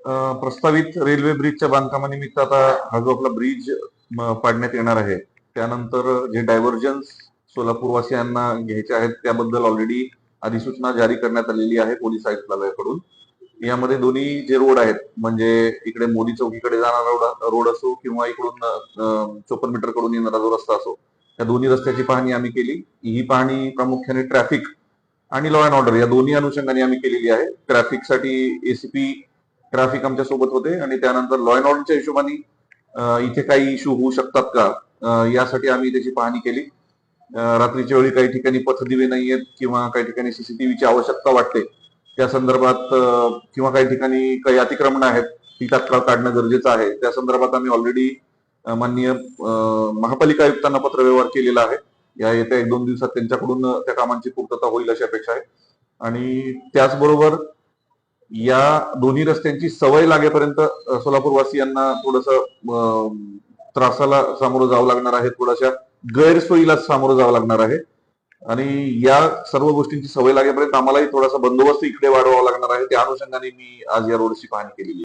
प्रस्तावित रेल्वे ब्रिजच्या बांधकामानिमित्त आता हा जो आपला ब्रिज पाडण्यात येणार आहे, त्यानंतर जे डायव्हर्जन्स सोलापूरवासियांना घ्यायचे आहेत त्याबद्दल ऑलरेडी अधिसूचना जारी करण्यात आलेली आहे पोलीस आयुक्तालयाकडून. यामध्ये दोन्ही जे रोड आहेत, म्हणजे इकडे मोदी चौकीकडे जाणारा रोड असो किंवा इकडून 54 मीटर कडून येणारा जो रस्ता असो, त्या दोन्ही रस्त्याची पाहणी आम्ही केली. ही पाहणी प्रामुख्याने ट्रॅफिक आणि लॉ अँड ऑर्डर या दोन्ही अनुषंगाने आम्ही केलेली आहे. ट्रॅफिकसाठी एसीपी ट्रॅफिक आमच्या सोबत होते आणि त्यानंतर लॉ अँड ऑर्डरच्या हिशोबाने इथे काही इश्यू होऊ शकतात का यासाठी आम्ही त्याची पाहणी केली. रात्रीच्या वेळी काही ठिकाणी पथदिवे नाहीयेत किंवा काही ठिकाणी सीसीटीव्हीची आवश्यकता वाटते त्या संदर्भात, किंवा काही ठिकाणी काही अतिक्रमण आहेत ती तात्काळ काढणं गरजेचं आहे, त्या संदर्भात आम्ही ऑलरेडी माननीय महापालिका आयुक्तांना पत्रव्यवहार केलेला आहे. या येत्या 1-2 दिवसात त्यांच्याकडून त्या कामांची पूर्तता होईल अशी अपेक्षा आहे. आणि त्याचबरोबर या दोन्ही रस्त्यांची सवय लागेपर्यंत सोलापूरवासियांना थोडस त्रासाला सामोरं जावं लागणार आहे, थोड्याशा गैरसोयीला सामोरं जावं लागणार आहे. आणि या सर्व गोष्टींची सवय लागेपर्यंत आम्हालाही थोडासा बंदोबस्त इकडे वाढवावा लागणार आहे. त्या अनुषंगाने मी आज या रोडची पाहणी केलेली आहे.